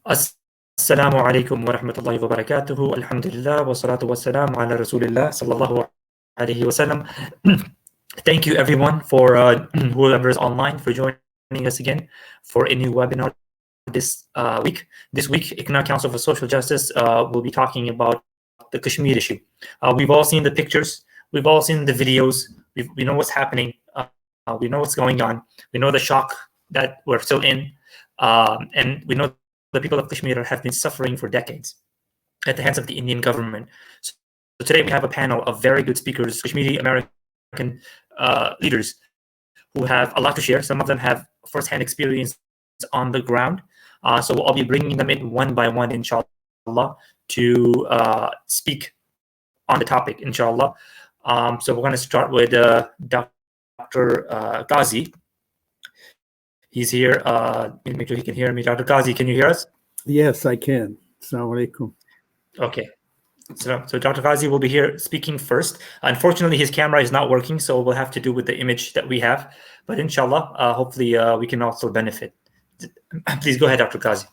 Assalamu alaikum wa rahmatullahi wa barakatuhu. Alhamdulillah wa salatu wa salam ala Rasulillah sallallahu alayhi wa sallam. Thank you everyone for whoever is online for joining us again for a new webinar this week. This week, ICNA Council for Social Justice will be talking about the Kashmir issue. We've all seen the pictures. We've all seen the videos. We know what's happening. We know what's going on. We know the shock that we're still in. And we know the people of Kashmir have been suffering for decades at the hands of the Indian government. So today we have a panel of very good speakers, Kashmiri American leaders who have a lot to share. Some of them have firsthand experience on the ground. So I'll be bringing them in one by one, inshallah, to speak on the topic, inshallah. So we're going to start with Dr. Qazi. He's here. Let me make sure he can hear me. Dr. Qazi, can you hear us? Yes, I can. Assalamu alaikum. Okay. So Dr. Qazi will be here speaking first. Unfortunately, his camera is not working, so we'll have to do with the image that we have. But inshallah, hopefully we can also benefit. Please go ahead, Dr. Qazi.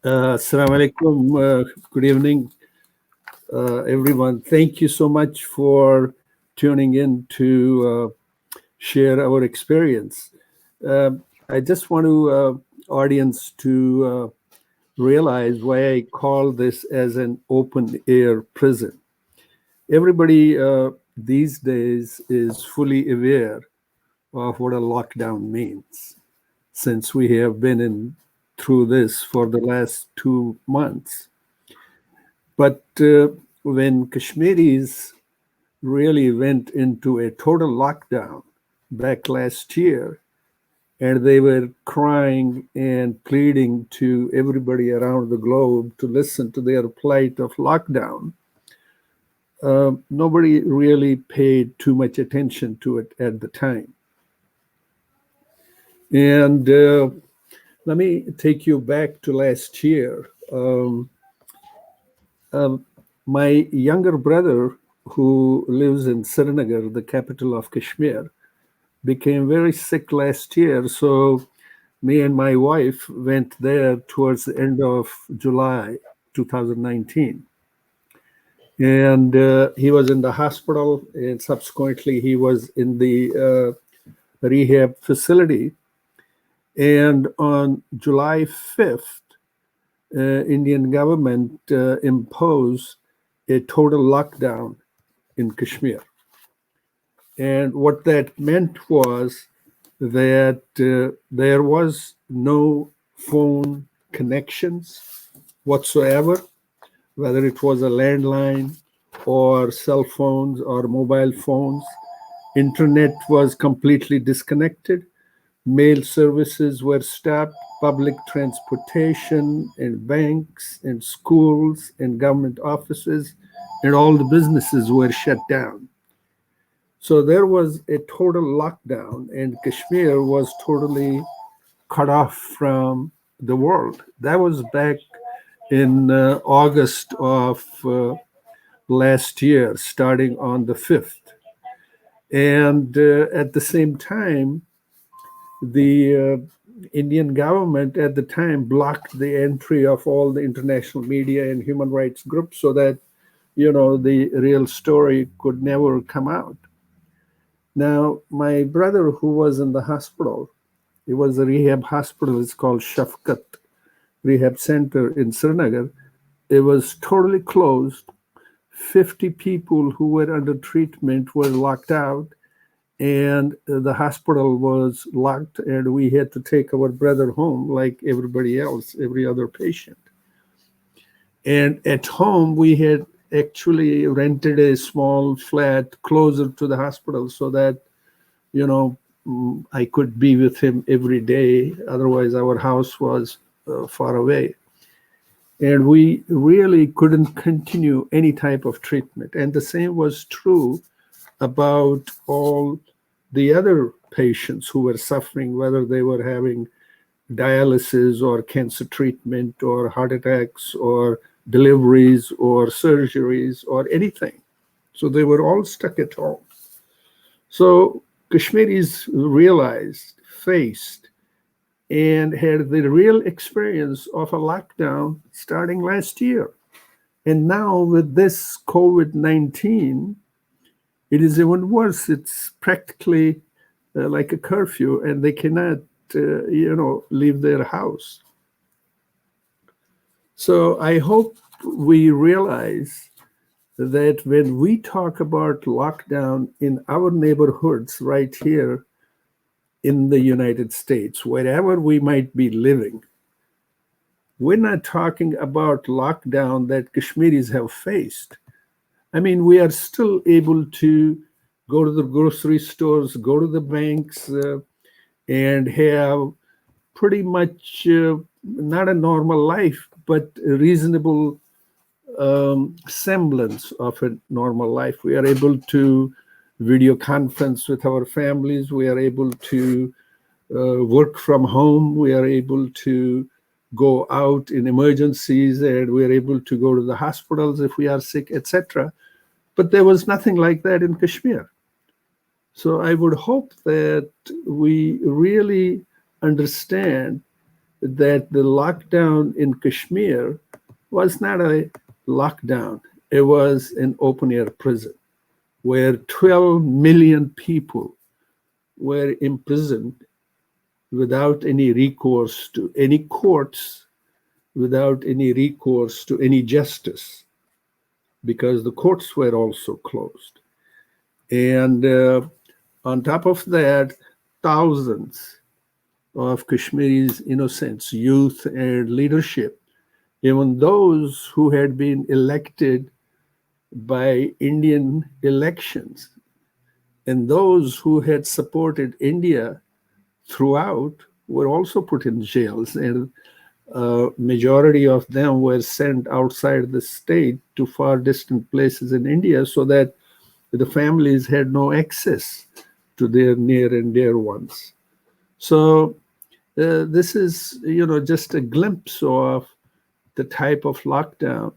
Assalamu alaikum. Good evening, everyone. Thank you so much for tuning in to share our experience. I just want to audience to realize why I call this as an open air prison. Everybody these days is fully aware of what a lockdown means, since we have been through this for the last 2 months. But when Kashmiris really went into a total lockdown back last year, and they were crying and pleading to everybody around the globe to listen to their plight of lockdown, nobody really paid too much attention to it at the time. And let me take you back to last year. My younger brother, who lives in Srinagar, the capital of Kashmir, became very sick last year. So me and my wife went there towards the end of July 2019. And he was in the hospital, and subsequently he was in the rehab facility. And on July 5th, Indian government imposed a total lockdown in Kashmir. And what that meant was that there was no phone connections whatsoever, whether it was a landline or cell phones or mobile phones. Internet was completely disconnected. Mail services were stopped. Public transportation and banks and schools and government offices and all the businesses were shut down. So there was a total lockdown, and Kashmir was totally cut off from the world. That was back in August of last year, starting on the 5th. And at the same time, the Indian government at the time blocked the entry of all the international media and human rights groups so that, the real story could never come out. Now, my brother, who was in the hospital, it was a rehab hospital, it's called Shafqat Rehab Center in Srinagar. It was totally closed. 50 people who were under treatment were locked out, and the hospital was locked, and we had to take our brother home like everybody else, every other patient. And at home, we had actually rented a small flat closer to the hospital so that, I could be with him every day. Otherwise, our house was far away. And we really couldn't continue any type of treatment. And the same was true about all the other patients who were suffering, whether they were having dialysis or cancer treatment or heart attacks or deliveries or surgeries or anything. So they were all stuck at home. So Kashmiris faced and had the real experience of a lockdown starting last year. And now with this COVID-19, it is even worse. It's practically like a curfew, and they cannot, leave their house. So I hope we realize that when we talk about lockdown in our neighborhoods right here in the United States, wherever we might be living, we're not talking about lockdown that Kashmiris have faced. I mean, we are still able to go to the grocery stores, go to the banks, and have pretty much not a normal life, but a reasonable semblance of a normal life. We are able to video conference with our families. We are able to work from home. We are able to go out in emergencies, and we are able to go to the hospitals if we are sick, etc. But there was nothing like that in Kashmir. So I would hope that we really understand that the lockdown in Kashmir was not a lockdown. It was an open-air prison where 12 million people were imprisoned without any recourse to any courts, without any recourse to any justice, because the courts were also closed. And on top of that, thousands of Kashmiri's innocents, youth, and leadership, even those who had been elected by Indian elections, and those who had supported India throughout, were also put in jails, and majority of them were sent outside the state to far distant places in India, so that the families had no access to their near and dear ones. So this is, just a glimpse of the type of lockdown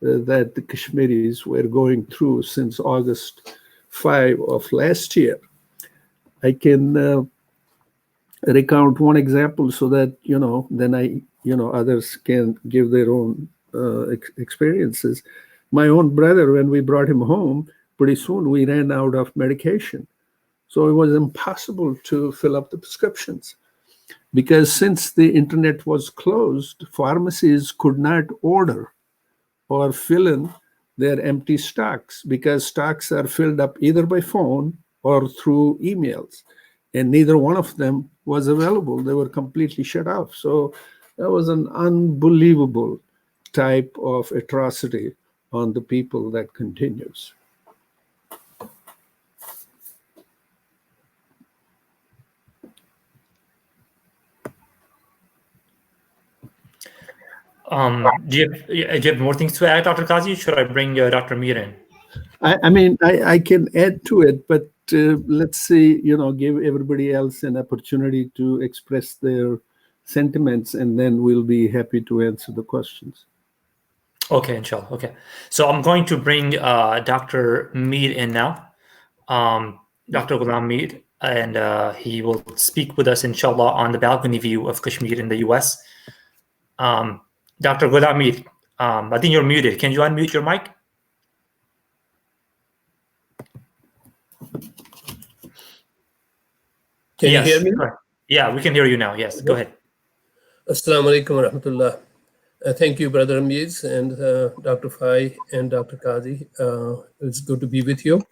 that the Kashmiris were going through since August 5 of last year. I can recount one example so that, then others can give their own experiences. My own brother, when we brought him home, pretty soon we ran out of medication. So it was impossible to fill up the prescriptions, because since the internet was closed, pharmacies could not order or fill in their empty stocks, because stocks are filled up either by phone or through emails, and neither one of them was available. They were completely shut off. So that was an unbelievable type of atrocity on the people that continues. Do you have more things to add, Dr. Qazi? Should I bring Dr. Mir in? I can add to it, but let's see, give everybody else an opportunity to express their sentiments, and then we'll be happy to answer the questions. Okay, inshallah. Okay. So I'm going to bring Dr. Mir in now, Dr. Ghulam N, and he will speak with us, inshallah, on the balcony view of Kashmir in the US. Dr. Ghulam N, I think you're muted. Can you unmute your mic? Can you hear me? Yeah, we can hear you now. Yes, go ahead. Assalamu alaikum wa rahmatullah. Thank you, Brother Amiz and Dr. Fai and Dr. Qazi. It's good to be with you.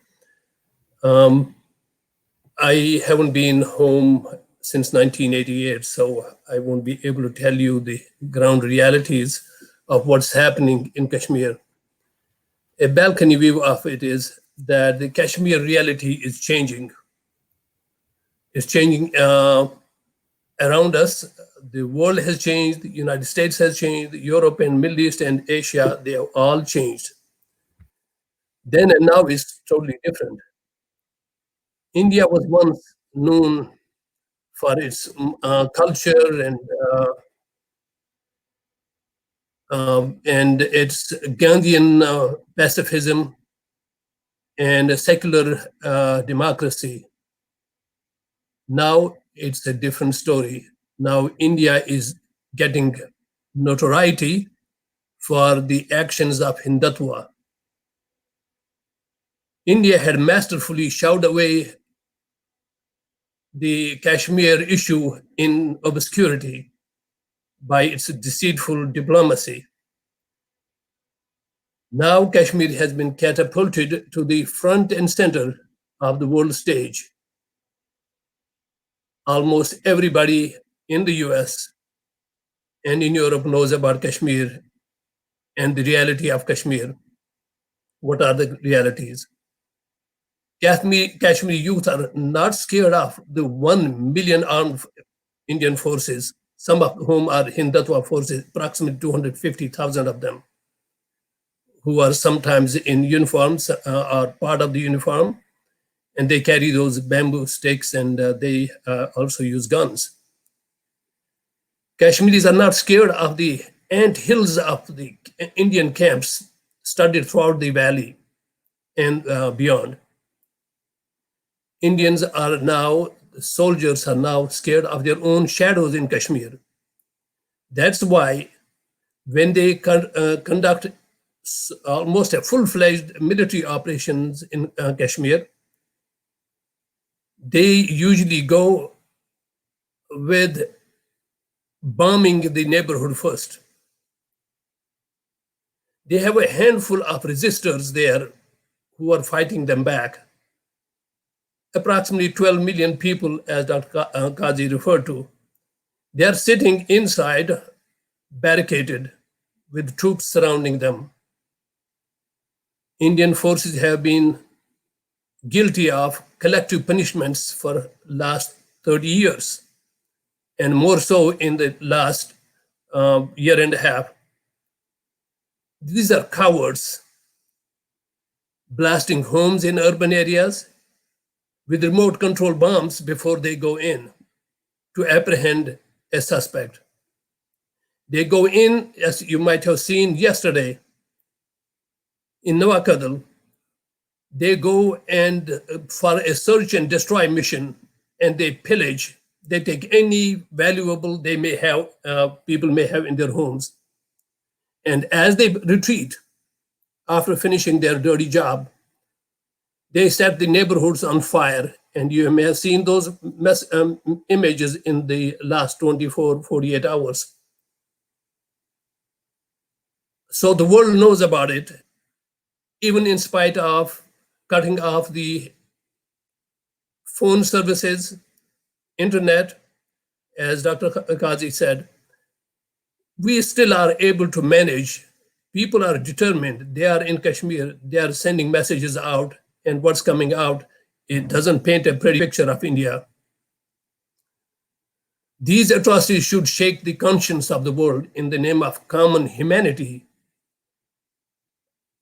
I haven't been home since 1988, so I won't be able to tell you the ground realities of what's happening in Kashmir. A balcony view of it is that the Kashmir reality is changing. It's changing around us. The world has changed. The United States has changed. Europe and Middle East and Asia, they have all changed. Then and now is totally different. India was once known for its culture and its Gandhian pacifism and a secular democracy. Now it's a different story. Now India is getting notoriety for the actions of Hindutva. India had masterfully shoved away the Kashmir issue in obscurity by its deceitful diplomacy. Now Kashmir has been catapulted to the front and center of the world stage. Almost everybody in the US and in Europe knows about Kashmir and the reality of Kashmir. What are the realities? Kashmiri youth are not scared of the 1 million armed Indian forces, some of whom are Hindutva forces, approximately 250,000 of them, who are sometimes in uniforms, are part of the uniform, and they carry those bamboo sticks, and they also use guns. Kashmiris are not scared of the ant hills of the Indian camps studied throughout the valley and beyond. Soldiers are now scared of their own shadows in Kashmir. That's why when they conduct almost a full-fledged military operations in Kashmir, they usually go with bombing the neighborhood first. They have a handful of resistors there who are fighting them back. Approximately 12 million people, as Dr. Qazi referred to. They are sitting inside, barricaded, with troops surrounding them. Indian forces have been guilty of collective punishments for last 30 years, and more so in the last year and a half. These are cowards blasting homes in urban areas with remote control bombs before they go in to apprehend a suspect. They go in, as you might have seen yesterday in Nawakadal, they go and for a search and destroy mission, and they pillage. They take any valuable they may have, people may have in their homes. And as they retreat, after finishing their dirty job, they set the neighborhoods on fire. And you may have seen those images in the last 24, 48 hours. So the world knows about it, even in spite of cutting off the phone services, internet, as Dr. Qazi said. We still are able to manage. People are determined. They are in Kashmir. They are sending messages out, and what's coming out, it doesn't paint a pretty picture of India. These atrocities should shake the conscience of the world in the name of common humanity.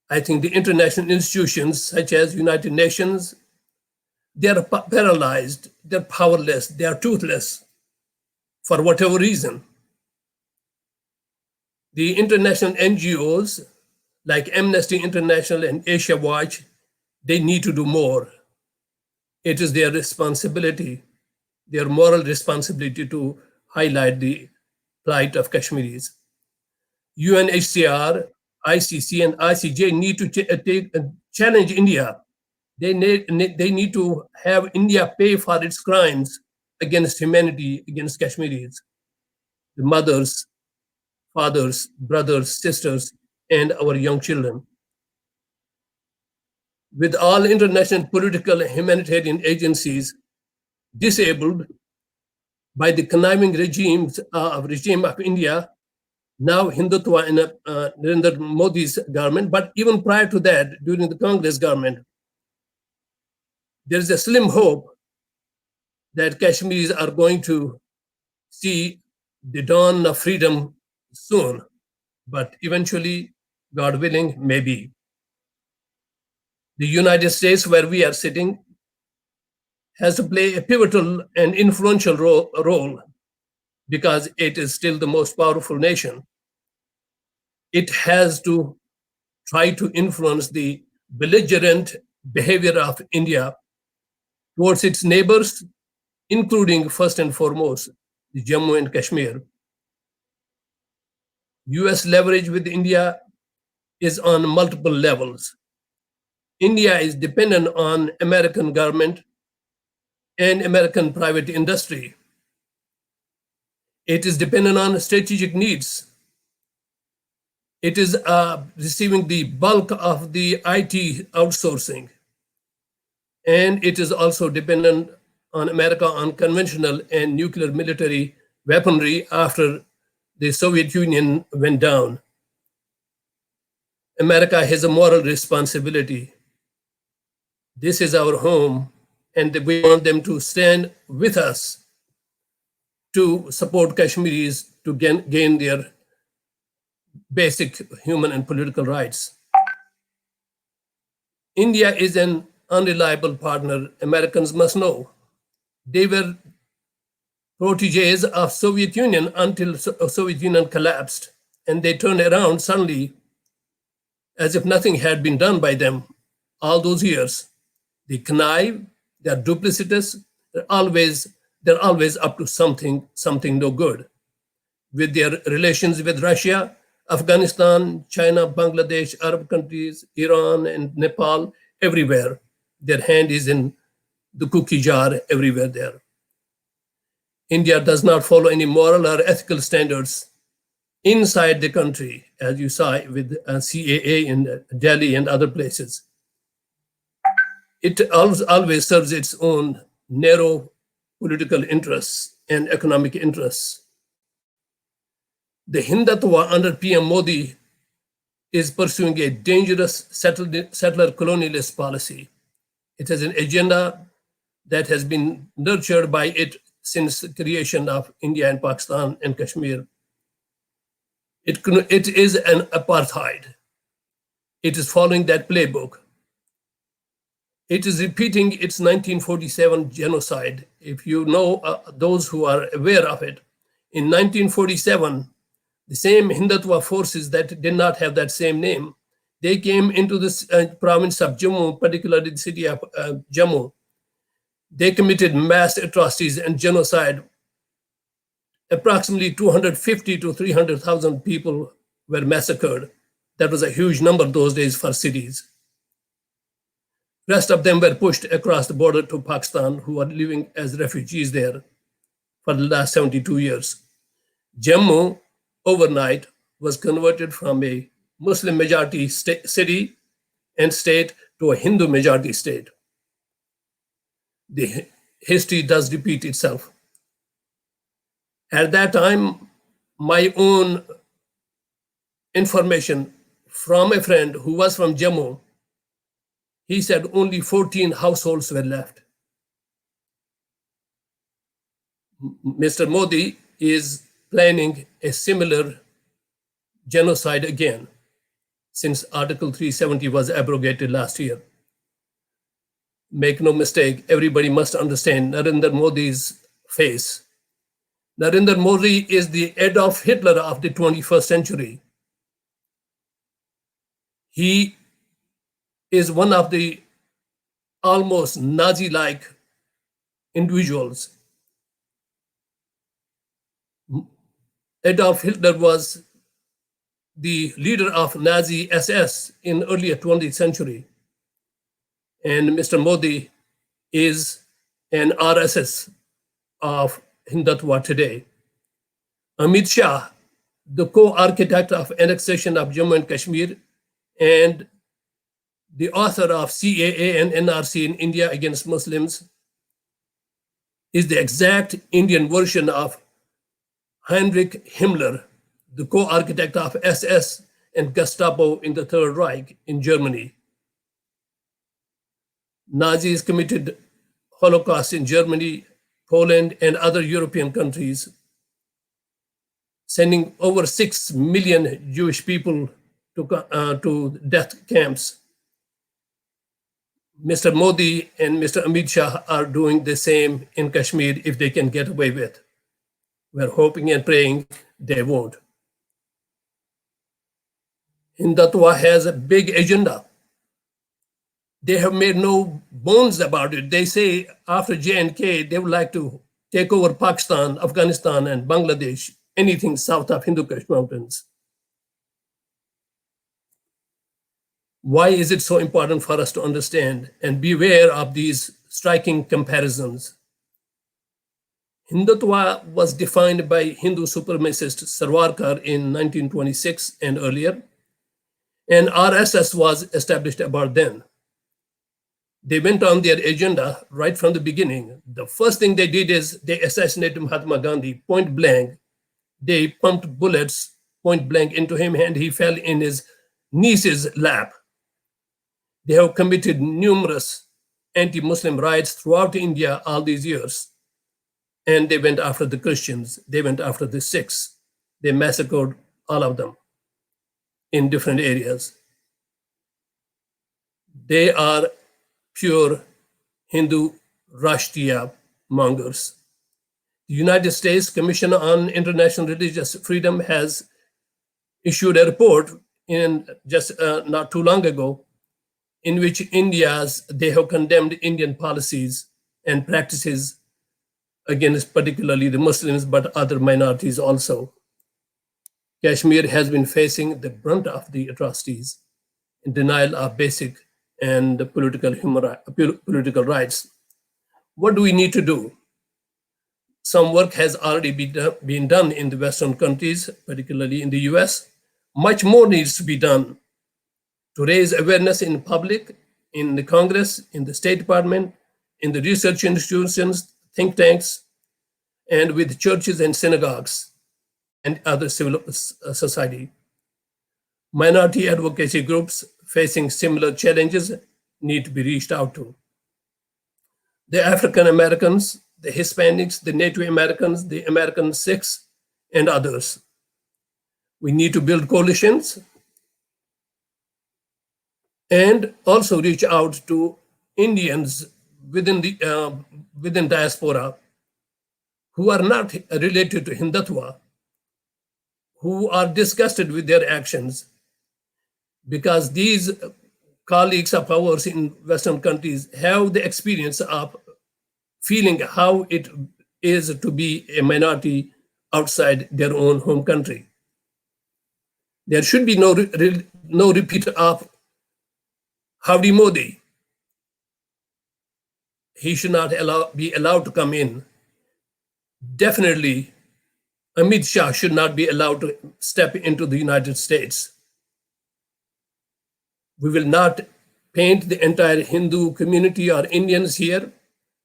I think the international institutions, such as United Nations, they are paralyzed, they're powerless, they are toothless for whatever reason. The international NGOs like Amnesty International and Asia Watch, they need to do more. It is their responsibility, their moral responsibility to highlight the plight of Kashmiris. UNHCR, ICC, and ICJ need to challenge India. They need to have India pay for its crimes against humanity, against Kashmiris, the mothers, fathers, brothers, sisters, and our young children. With all international political and humanitarian agencies disabled by the conniving regime of India, now Hindutva in Narendra Modi's government, but even prior to that, during the Congress government, there is a slim hope that Kashmiris are going to see the dawn of freedom soon, but eventually, God willing, maybe. The United States, where we are sitting, has to play a pivotal and influential role because it is still the most powerful nation. It has to try to influence the belligerent behavior of India towards its neighbors, including first and foremost the Jammu and Kashmir. US leverage with India is on multiple levels. India is dependent on American government and American private industry. It is dependent on strategic needs. It is receiving the bulk of the IT outsourcing. And it is also dependent on America on conventional and nuclear military weaponry after the Soviet Union went down. America has a moral responsibility. This is our home, and we want them to stand with us to support Kashmiris to gain their basic human and political rights. India is an unreliable partner, Americans must know. They were proteges of Soviet Union until Soviet Union collapsed, and they turned around suddenly as if nothing had been done by them all those years. They connive, they're duplicitous, they're always up to something no good. With their relations with Russia, Afghanistan, China, Bangladesh, Arab countries, Iran, and Nepal, everywhere. Their hand is in the cookie jar everywhere there. India does not follow any moral or ethical standards inside the country, as you saw with CAA in Delhi and other places. It always serves its own narrow political interests and economic interests. The Hindutva under PM Modi is pursuing a dangerous settler colonialist policy. It has an agenda that has been nurtured by it since the creation of India and Pakistan and Kashmir. It is an apartheid. It is following that playbook. It is repeating its 1947 genocide. If you know those who are aware of it, in 1947, the same Hindutva forces that did not have that same name, they came into this province of Jammu, particularly the city of Jammu. They committed mass atrocities and genocide. Approximately 250 to 300,000 people were massacred. That was a huge number those days for cities. Rest of them were pushed across the border to Pakistan, who are living as refugees there for the last 72 years. Jammu, overnight, was converted from a Muslim majority city and state to a Hindu majority state. The history does repeat itself. At that time, my own information from a friend who was from Jammu, he said only 14 households were left. Mr. Modi is planning a similar genocide again, since Article 370 was abrogated last year. Make no mistake, everybody must understand Narendra Modi's face. Narendra Modi is the Adolf Hitler of the 21st century. He is one of the almost Nazi-like individuals. Adolf Hitler was the leader of Nazi SS in earlier 20th century. And Mr. Modi is an RSS of Hindutva today. Amit Shah, the co-architect of annexation of Jammu and Kashmir and the author of CAA and NRC in India against Muslims, is the exact Indian version of Heinrich Himmler, the co-architect of SS and Gestapo in the Third Reich in Germany. Nazis committed Holocaust in Germany, Poland, and other European countries, sending over 6 million Jewish people to death camps. Mr. Modi and Mr. Amit Shah are doing the same in Kashmir if they can get away with. We're hoping and praying they won't. Hindutva has a big agenda. They have made no bones about it. They say after J&K, they would like to take over Pakistan, Afghanistan, and Bangladesh, anything south of Hindu Kush Mountains. Why is it so important for us to understand and beware of these striking comparisons? Hindutva was defined by Hindu supremacist Sarwarkar in 1926 and earlier, and RSS was established about then. They went on their agenda right from the beginning. The first thing they did is they assassinated Mahatma Gandhi point blank. They pumped bullets point blank into him and he fell in his niece's lap. They have committed numerous anti-Muslim riots throughout India all these years. And they went after the Christians. They went after the Sikhs. They massacred all of them in different areas. They are pure Hindu Rashtriya mongers. The United States Commission on International Religious Freedom has issued a report in just not too long ago in which they have condemned Indian policies and practices against particularly the Muslims, but other minorities also. Kashmir has been facing the brunt of the atrocities in denial of basic and political rights. What do we need to do? Some work has already been done in the Western countries, particularly in the US. Much more needs to be done to raise awareness in public, in the Congress, in the State Department, in the research institutions, think tanks, and with churches and synagogues and other civil society. Minority advocacy groups facing similar challenges need to be reached out to. The African Americans, the Hispanics, the Native Americans, the American Sikhs, and others. We need to build coalitions and also reach out to Indians within diaspora who are not related to Hindutva, who are disgusted with their actions, because these colleagues of ours in Western countries have the experience of feeling how it is to be a minority outside their own home country. There should be no repeat of Howdy Modi. He should not be allowed to come in. Definitely, Amit Shah should not be allowed to step into the United States. We will not paint the entire Hindu community or Indians here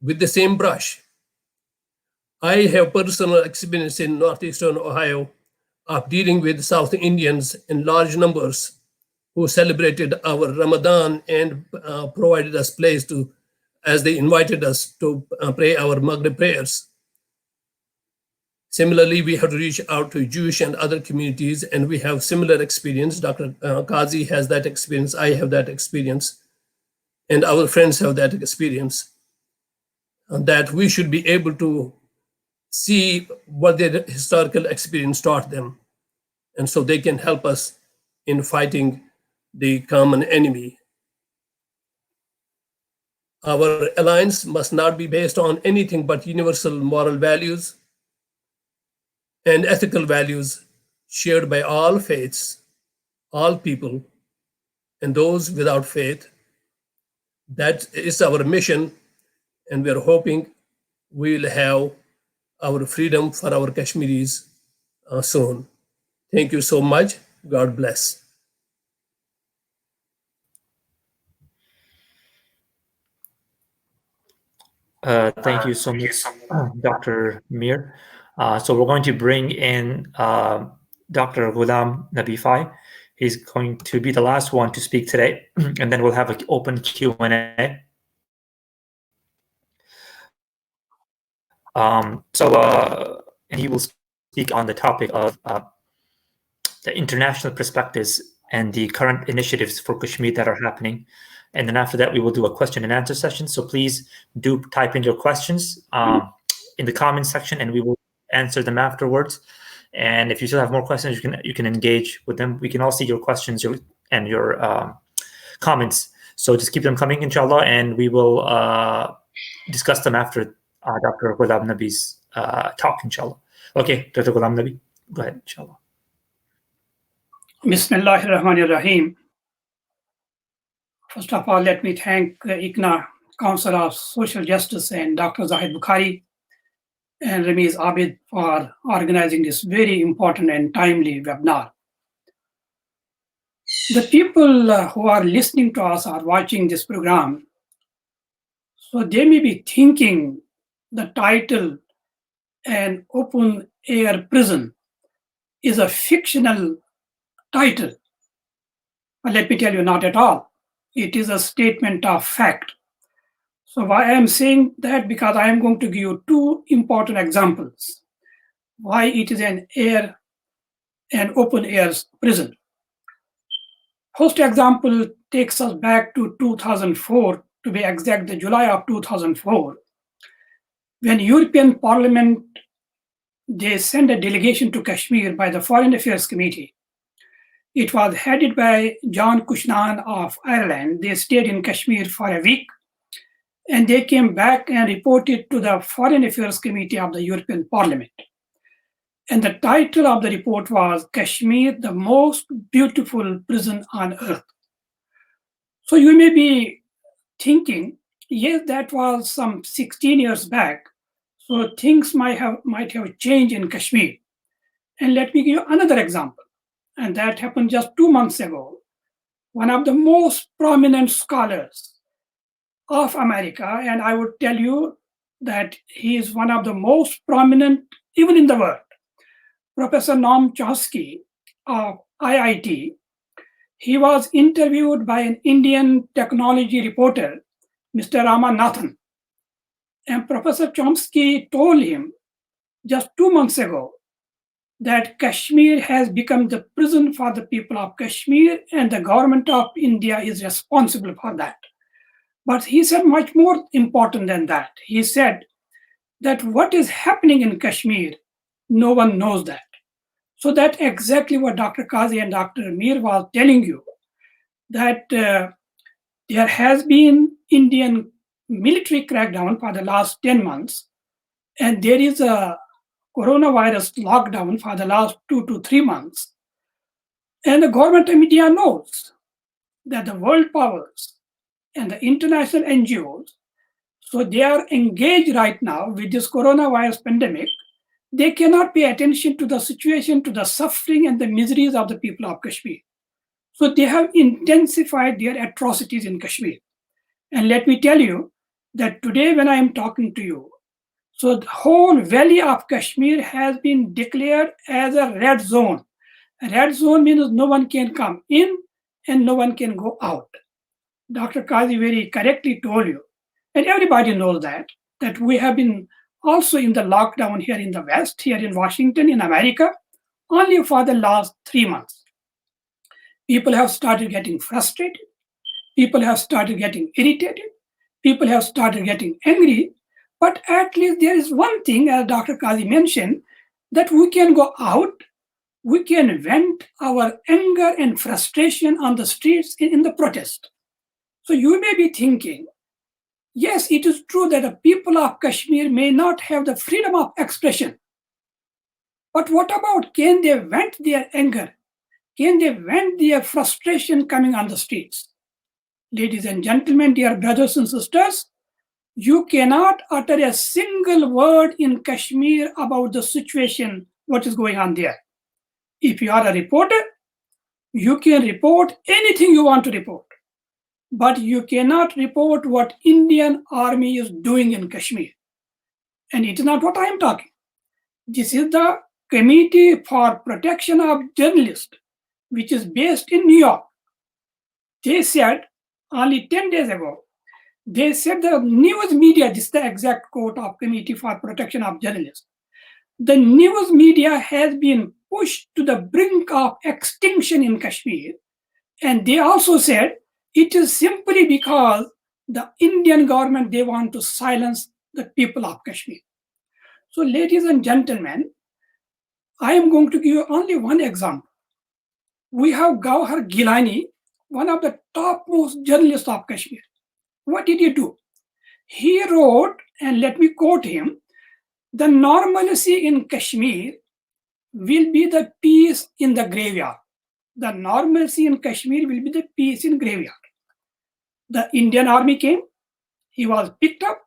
with the same brush. I have personal experience in northeastern Ohio of dealing with South Indians in large numbers who celebrated our Ramadan and provided us place to, as they invited us to pray our Maghrib prayers. Similarly, we have to reach out to Jewish and other communities, and we have similar experience. Dr. Qazi has that experience, I have that experience, and our friends have that experience, and that we should be able to see what their historical experience taught them, and so they can help us in fighting the common enemy. Our alliance must not be based on anything but universal moral values and ethical values shared by all faiths, all people, and those without faith. That is our mission, and we are hoping we will have our freedom for our Kashmiris soon. Thank you so much. God bless. Thank you so much, Dr. Mir. So we're going to bring in Dr. Ghulam N. He's going to be the last one to speak today, and then we'll have an open Q&A. And he will speak on the topic of the international perspectives and the current initiatives for Kashmir that are happening. And then after that, we will do a question and answer session. So please do type in your questions in the comments section, and we will answer them afterwards. And if you still have more questions, you can engage with them. We can all see your questions and your comments. So just keep them coming, inshallah, and we will discuss them after Dr. Ghulam Nabi's talk, inshallah. Okay, Dr. Ghulam Nabi, go ahead, inshallah. Bismillahirrahmanirrahim. First of all, let me thank ICNA, Council of Social Justice, and Dr. Zahid Bukhari and Ramiz Abid for organizing this very important and timely webinar. The people who are listening to us or watching this program, so they may be thinking the title, An Open Air Prison, is a fictional title. But let me tell you, not at all. It is a statement of fact. So why I am saying that? Because I am going to give you two important examples why it is an open air prison. First example takes us back to 2004, to be exact, the July of 2004, when European Parliament, they sent a delegation to Kashmir by the Foreign Affairs Committee. It was headed by John Cushnan of Ireland. They stayed in Kashmir for a week, and they came back and reported to the Foreign Affairs Committee of the European Parliament. And the title of the report was Kashmir, the Most Beautiful Prison on Earth. So you may be thinking, yes, that was some 16 years back, so things might have changed in Kashmir. And let me give you another example, and that happened just 2 months ago. One of the most prominent scholars of America, and I would tell you that he is one of the most prominent even in the world, Professor Noam Chomsky of IIT, he was interviewed by an Indian technology reporter, Mr. Ramanathan. And Professor Chomsky told him just 2 months ago that Kashmir has become the prison for the people of Kashmir, and the government of India is responsible for that. But he said much more important than that. He said that what is happening in Kashmir, no one knows that. So that's exactly what Dr. Qazi and Dr. Amir was telling you, that there has been Indian military crackdown for the last 10 months, and there is a coronavirus lockdown for the last 2 to 3 months. And the government and media knows that the world powers and the international NGOs, so they are engaged right now with this coronavirus pandemic. They cannot pay attention to the situation, to the suffering and the miseries of the people of Kashmir. So they have intensified their atrocities in Kashmir. And let me tell you that today when I am talking to you, so the whole valley of Kashmir has been declared as a red zone. A red zone means no one can come in and no one can go out. Dr. Qazi very correctly told you, and everybody knows that we have been also in the lockdown here in the West, here in Washington, in America, only for the last 3 months. People have started getting frustrated. People have started getting irritated. People have started getting angry. But at least there is one thing, as Dr. Qazi mentioned, that we can go out, we can vent our anger and frustration on the streets in the protest. So you may be thinking, yes, it is true that the people of Kashmir may not have the freedom of expression. But what about, can they vent their anger? Can they vent their frustration coming on the streets? Ladies and gentlemen, dear brothers and sisters, you cannot utter a single word in Kashmir about the situation, what is going on there. If you are a reporter, you can report anything you want to report. But you cannot report what Indian Army is doing in Kashmir. And it is not what I am talking. This is the Committee for Protection of Journalists, which is based in New York. They said only 10 days ago, they said the news media, this is the exact quote of Committee for Protection of Journalists, the news media has been pushed to the brink of extinction in Kashmir. And they also said it is simply because the Indian government, they want to silence the people of Kashmir. So ladies and gentlemen, I am going to give you only one example. We have Gauhar Gilani, one of the topmost journalists of Kashmir. What did he do? He wrote, and let me quote him, "The normalcy in Kashmir will be the peace in the graveyard." The normalcy in Kashmir will be the peace in graveyard. The Indian army came, he was picked up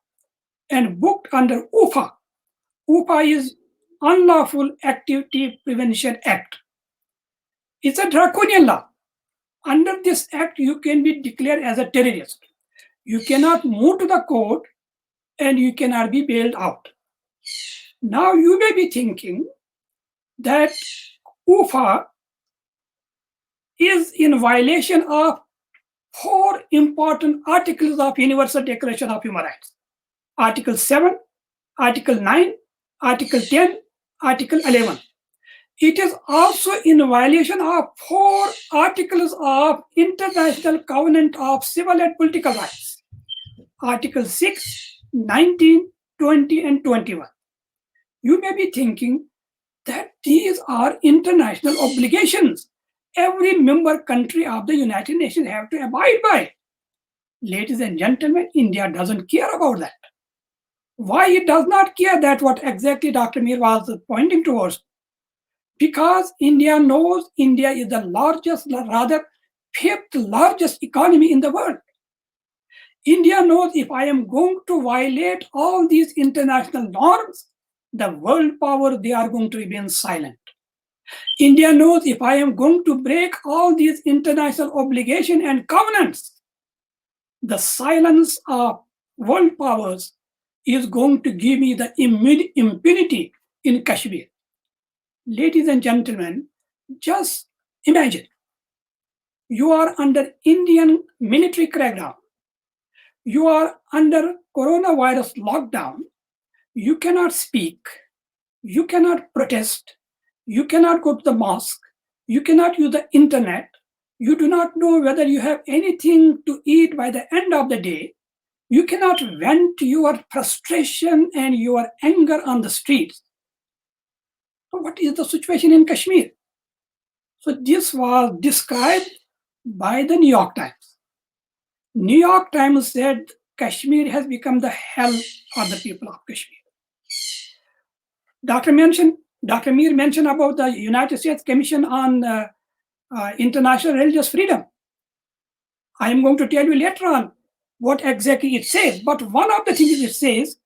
and booked under UFA. UFA is Unlawful Activity Prevention Act. It's a draconian law. Under this act, you can be declared as a terrorist. You cannot move to the court and you cannot be bailed out. Now you may be thinking that UFA is in violation of 4 important articles of Universal Declaration of Human Rights. Article 7, Article 9, Article 10, Article 11. It is also in violation of 4 articles of International Covenant of Civil and Political Rights. Article 6, 19, 20, and 21. You may be thinking that these are international obligations every member country of the United Nations have to abide by. Ladies and gentlemen, India doesn't care about that. Why it does not care? That what exactly Dr. Mir was pointing towards. Because India knows India is the largest, rather 5th largest economy in the world. India knows if I am going to violate all these international norms, the world power, they are going to remain silent. India knows if I am going to break all these international obligations and covenants, the silence of world powers is going to give me the impunity in Kashmir. Ladies and gentlemen, just imagine you are under Indian military crackdown. You are under coronavirus lockdown. You cannot speak. You cannot protest. You cannot go to the mosque. You cannot use the internet. You do not know whether you have anything to eat by the end of the day. You cannot vent your frustration and your anger on the streets. So what is the situation in Kashmir? So this was described by the New York Times. New York Times said Kashmir has become the hell for the people of Kashmir. Dr. Mir mentioned about the United States Commission on International Religious Freedom. I am going to tell you later on what exactly it says, but one of the things it says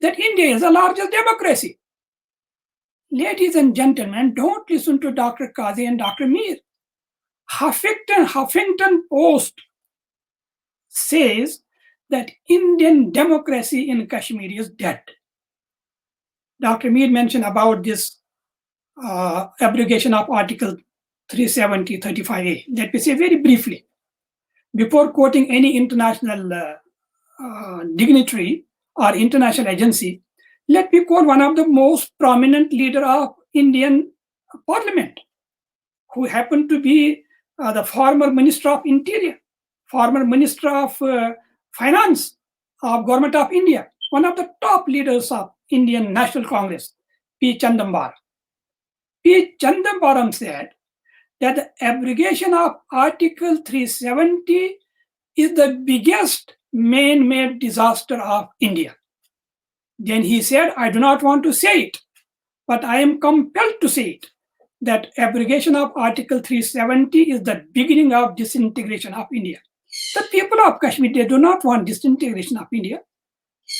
that India is the largest democracy. Ladies and gentlemen, don't listen to Dr. Qazi and Dr. Mir. Huffington Post says that Indian democracy in Kashmir is dead. Dr. Mir mentioned about this abrogation of Article 370, 35A. Let me say very briefly, before quoting any international dignitary or international agency, let me quote one of the most prominent leader of Indian Parliament, who happened to be the former Minister of Interior, former Minister of Finance of Government of India, one of the top leaders of Indian National Congress, P. Chidambaram. P. Chidambaram said that the abrogation of Article 370 is the biggest man-made disaster of India. Then he said, I do not want to say it, but I am compelled to say it, that abrogation of Article 370 is the beginning of disintegration of India. The people of Kashmir, they do not want disintegration of India.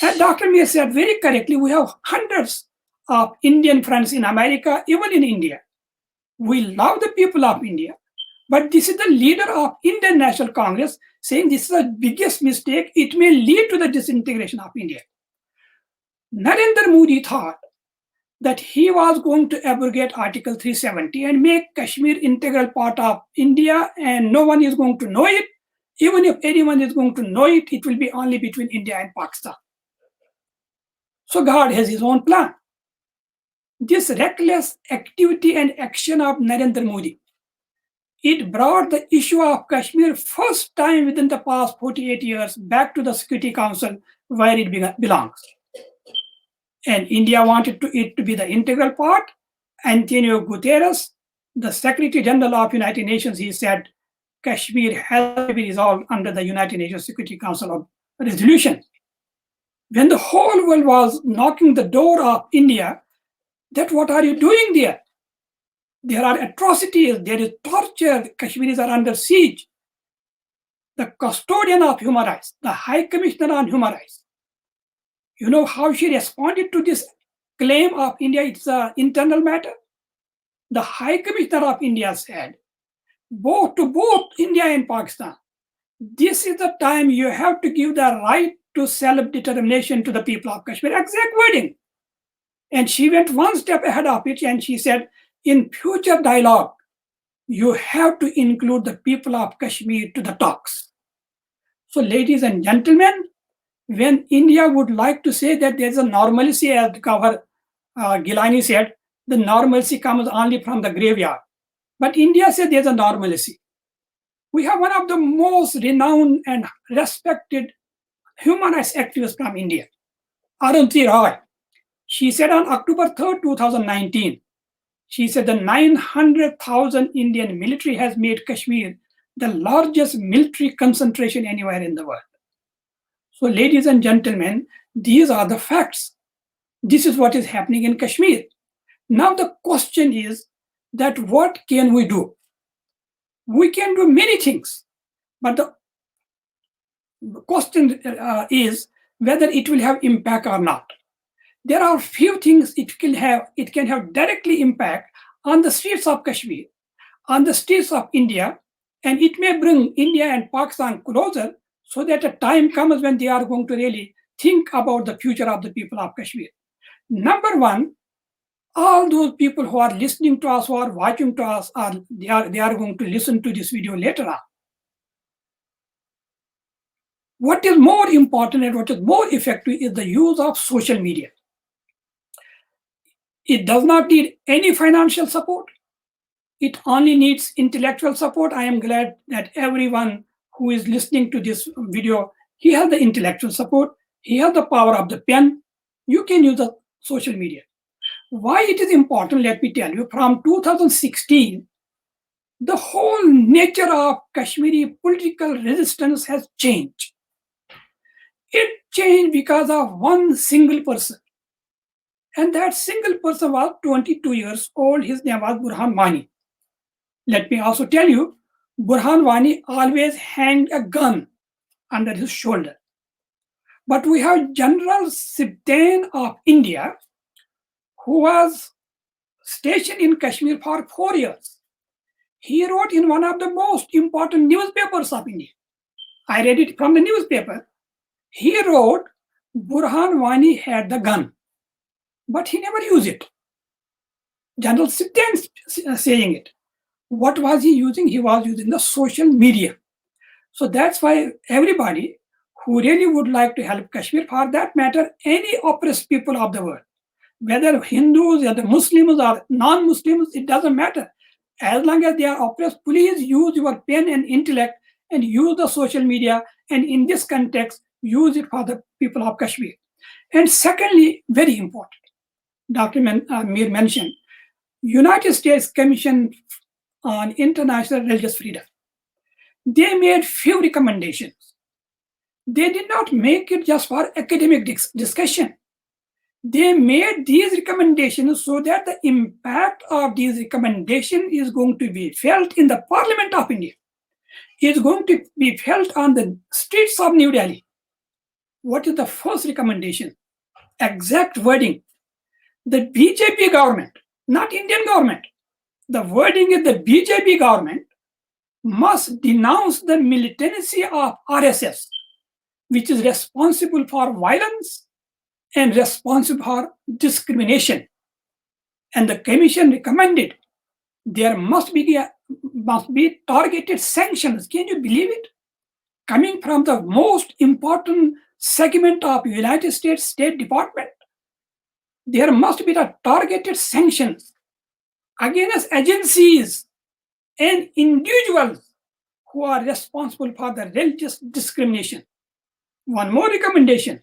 And Dr. Mir said very correctly, we have hundreds of Indian friends in America, even in India. We love the people of India, but this is the leader of Indian National Congress saying this is the biggest mistake. It may lead to the disintegration of India. Narendra Modi thought that he was going to abrogate Article 370 and make Kashmir integral part of India, and no one is going to know it. Even if anyone is going to know it, it will be only between India and Pakistan. So God has his own plan. This reckless activity and action of Narendra Modi, it brought the issue of Kashmir first time within the past 48 years back to the Security Council where it belongs. And India wanted it to be the integral part. Antonio Guterres, the Secretary General of United Nations, he said, Kashmir has to be resolved under the United Nations Security Council of resolution. When the whole world was knocking the door of India, that what are you doing there? There are atrocities, there is torture, Kashmiris are under siege. The custodian of human rights, the High Commissioner on Human Rights, you know how she responded to this claim of India, it's an internal matter? The High Commissioner of India said, to both India and Pakistan, this is the time you have to give the right to self-determination to the people of Kashmir. Exact wording. And she went one step ahead of it and she said, in future dialogue, you have to include the people of Kashmir to the talks. So ladies and gentlemen, when India would like to say that there's a normalcy, as Gilani said, the normalcy comes only from the graveyard. But India said there's a normalcy. We have one of the most renowned and respected human rights activists from India, Arundhati Roy. She said on October 3rd, 2019, she said the 900,000 Indian military has made Kashmir the largest military concentration anywhere in the world. So ladies and gentlemen, these are the facts. This is what is happening in Kashmir. Now the question is that what can we do? We can do many things, but the question is whether it will have impact or not. There are few things it can have directly impact on the streets of Kashmir, on the streets of India, and it may bring India and Pakistan closer so that a time comes when they are going to really think about the future of the people of Kashmir. Number one, all those people who are listening to us, who are watching to us, they are going to listen to this video later on. What is more important and what is more effective is the use of social media. It does not need any financial support. It only needs intellectual support. I am glad that everyone who is listening to this video, he has the intellectual support. He has the power of the pen. You can use the social media. Why it is important, let me tell you. From 2016, the whole nature of Kashmiri political resistance has changed. It changed because of one single person. And that single person was 22 years old. His name was Burhan Wani. Let me also tell you, Burhan Wani always hanged a gun under his shoulder. But we have General Sibtain of India, who was stationed in Kashmir for 4 years. He wrote in one of the most important newspapers of India. I read it from the newspaper. He wrote, Burhan Wani had the gun, but he never used it. General Sibtain saying it. What was he using? He was using the social media. So that's why everybody who really would like to help Kashmir, for that matter, any oppressed people of the world, whether Hindus or the Muslims or non-Muslims, it doesn't matter. As long as they are oppressed, please use your pen and intellect and use the social media. And in this context, use it for the people of Kashmir. And secondly, very important, Dr. Mir mentioned, United States Commission on International Religious Freedom. They made few recommendations. They did not make it just for academic discussion. They made these recommendations so that the impact of these recommendations is going to be felt in the Parliament of India. It's going to be felt on the streets of New Delhi. What is the first recommendation? Exact wording. The BJP government, not Indian government, the wording is the BJP government must denounce the militancy of RSS, which is responsible for violence and responsible for discrimination. And the commission recommended there must be targeted sanctions. Can you believe it? Coming from the most important segment of United States State Department, there must be the targeted sanctions against agencies and individuals who are responsible for the religious discrimination. One more recommendation,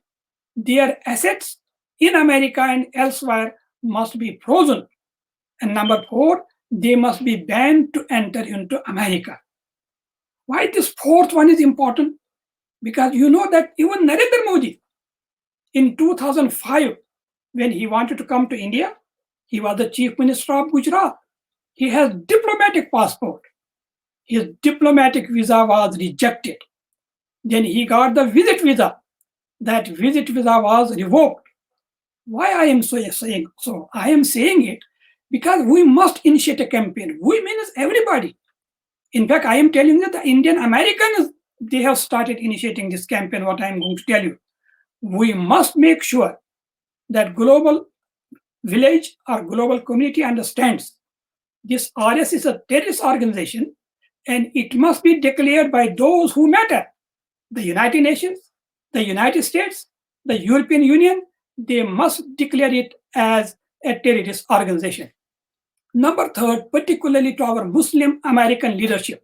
their assets in America and elsewhere must be frozen. And number 4, they must be banned to enter into America. Why this fourth one is important? Because you know that even Narendra Modi, In 2005, when he wanted to come to India, he was the chief minister of Gujarat. He has diplomatic passport. His diplomatic visa was rejected. Then he got the visit visa. That visit visa was revoked. Why I am saying so? I am saying it because we must initiate a campaign. We means everybody. In fact, I am telling you that the Indian Americans, they have started initiating this campaign, what I am going to tell you. We must make sure that global village or global community understands this RS is a terrorist organization and it must be declared by those who matter. The United Nations, the United States, the European Union, they must declare it as a terrorist organization. Number third, particularly to our Muslim American leadership.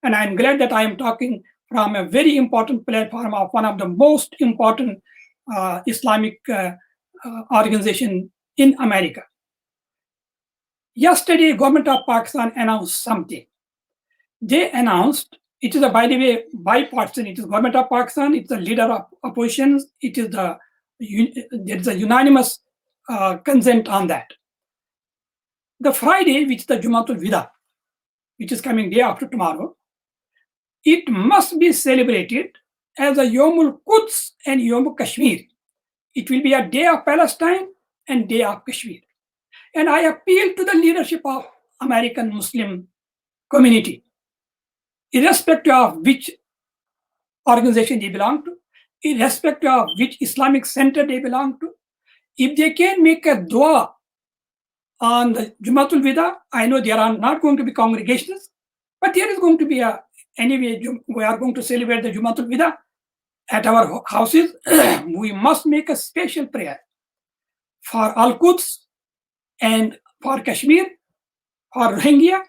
And I'm glad that I am talking from a very important platform of one of the most important Islamic organization in America. Yesterday, government of Pakistan announced something. They announced, it is, by the way, bipartisan. It is government of Pakistan, it's the leader of opposition, it is there is a unanimous consent on that. The Friday, which is the Jumatul Wida, which is coming day after tomorrow, it must be celebrated as a Yomul Quds and Yomul Kashmir. It will be a day of Palestine and day of Kashmir. And I appeal to the leadership of American Muslim community, irrespective of which organization they belong to, irrespective of which Islamic center they belong to, if they can make a dua on the Jumatul Wida, I know there are not going to be congregations, but there is going to be anyway, we are going to celebrate the Jumatul Wida at our houses. We must make a special prayer for Al-Quds and for Kashmir, for Rohingya,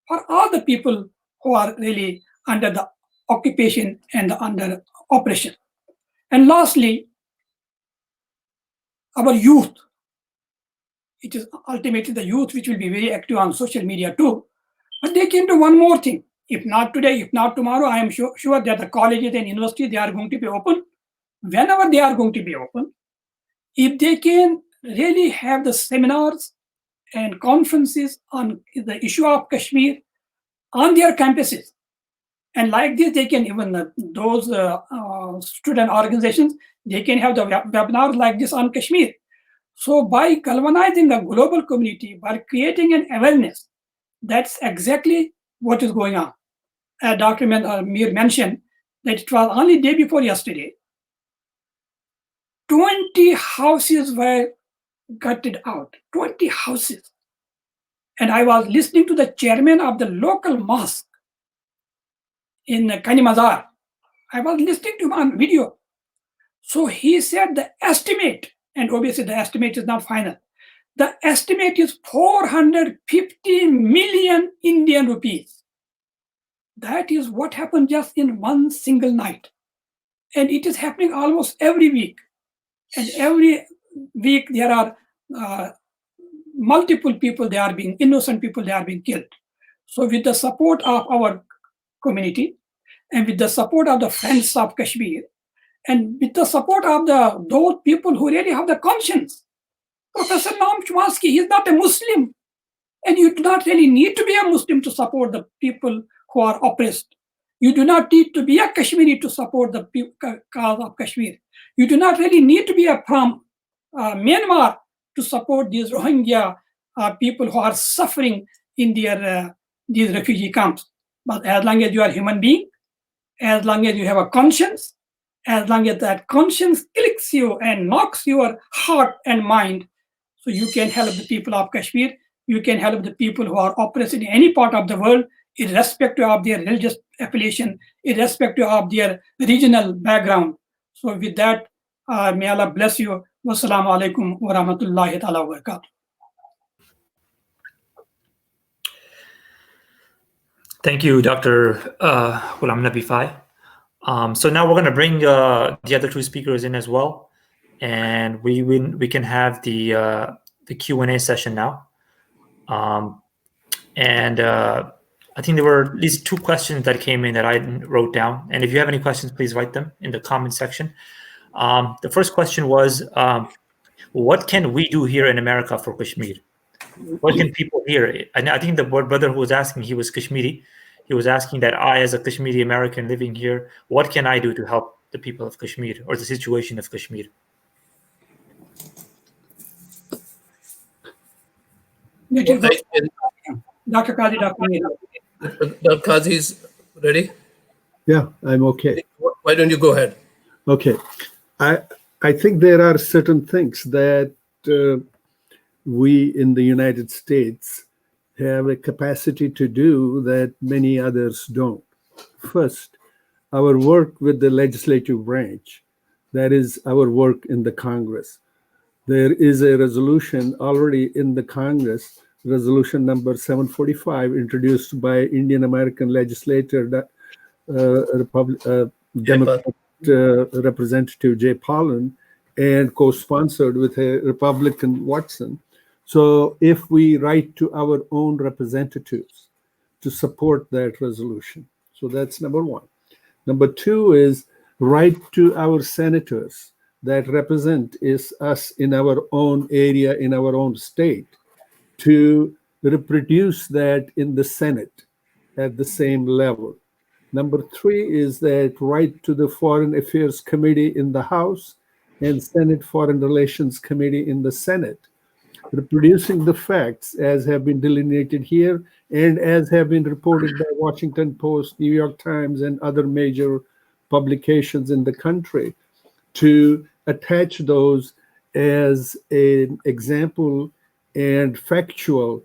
for all the people who are really under the occupation and under oppression. And lastly, our youth. It is ultimately the youth which will be very active on social media too. But they can do one more thing. If not today, if not tomorrow, I am sure that the colleges and universities, they are going to be open. Whenever they are going to be open, if they can really have the seminars and conferences on the issue of Kashmir on their campuses, and like this, they can even, those student organizations, they can have the webinars like this on Kashmir. So by galvanizing the global community, by creating an awareness, that's exactly what is going on. Dr. Mir mentioned that it was only day before yesterday, 20 houses were gutted out, 20 houses. And I was listening to the chairman of the local mosque in Kanimazar. I was listening to him on video. So he said the estimate, and obviously the estimate is not final, the estimate is 450 million Indian rupees. That is what happened just in one single night. And it is happening almost every week. And every week there are multiple people, innocent people, they are being killed. So with the support of our community, and with the support of the friends of Kashmir, and with the support of those people who really have the conscience, Professor Noam Chomsky, he is not a Muslim. And you do not really need to be a Muslim to support the people who are oppressed. You do not need to be a Kashmiri to support the cause of Kashmir. You do not really need to be from Myanmar to support these Rohingya people who are suffering in these refugee camps. But as long as you are a human being, as long as you have a conscience, as long as that conscience clicks you and knocks your heart and mind, so you can help the people of Kashmir, you can help the people who are oppressed in any part of the world, irrespective of their religious affiliation, irrespective of their regional background. So with that, may Allah bless you. Wassalamu alaikum wa rahmatullahi ta'ala wa barakatuh. Thank you, Dr. Ghulam N. So now we're going to bring the other two speakers in as well, and we can have the Q&A session now. I think there were at least two questions that came in that I wrote down. And if you have any questions, please write them in the comment section. The first question was, what can we do here in America for Kashmir? What can people here? And I think the brother who was asking, he was Kashmiri. He was asking that I, as a Kashmiri American living here, what can I do to help the people of Kashmir or the situation of Kashmir? Dr. Qazi, Dr. Mira. Dr. Qazi is ready? Yeah, I'm okay. Why don't you go ahead? Okay. I think there are certain things that we in the United States have a capacity to do that many others don't. First, our work with the legislative branch, that is our work in the Congress. There is a resolution already in the Congress, resolution number 745, introduced by Indian American legislator, Democrat Representative Jay Pollan, and co-sponsored with a Republican Watson. So if we write to our own representatives to support that resolution, so that's number one. Number two is write to our senators that represent us in our own area, in our own state, to reproduce that in the Senate at the same level. Number three is that write to the Foreign Affairs Committee in the House and Senate Foreign Relations Committee in the Senate, reproducing the facts as have been delineated here and as have been reported by Washington Post, New York Times, and other major publications in the country, to attach those as an example and factual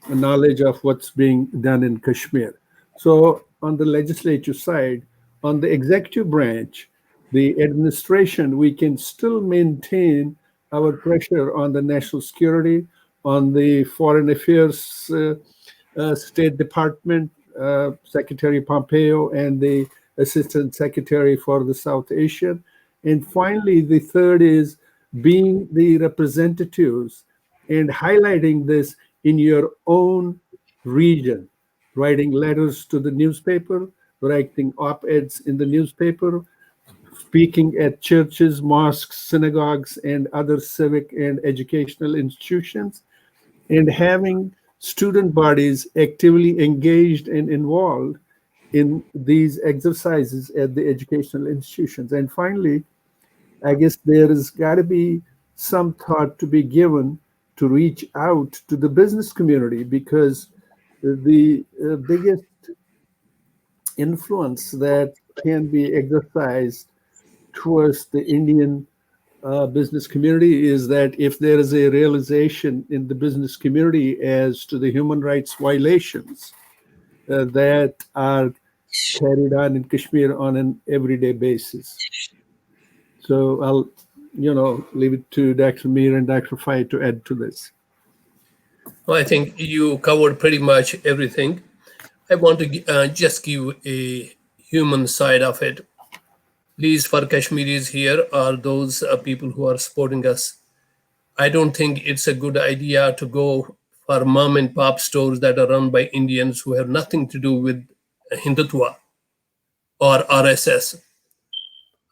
knowledge of what's being done in Kashmir. So on the legislative side, on the executive branch, the administration, we can still maintain our pressure on the national security, on the foreign affairs State Department, Secretary Pompeo, and the Assistant Secretary for the South Asia. And finally, the third is being the representatives and highlighting this in your own region, writing letters to the newspaper, writing op-eds in the newspaper, speaking at churches, mosques, synagogues, and other civic and educational institutions, and having student bodies actively engaged and involved in these exercises at the educational institutions. And finally, I guess there has got to be some thought to be given to reach out to the business community, because the biggest influence that can be exercised towards the Indian business community is that if there is a realization in the business community as to the human rights violations that are carried on in Kashmir on an everyday basis. So I'll, leave it to Dr. Mir and Dr. Fay to add to this. Well, I think you covered pretty much everything. I want to just give a human side of it. Please, for Kashmiris here are those people who are supporting us. I don't think it's a good idea to go for mom and pop stores that are run by Indians who have nothing to do with Hindutva or RSS.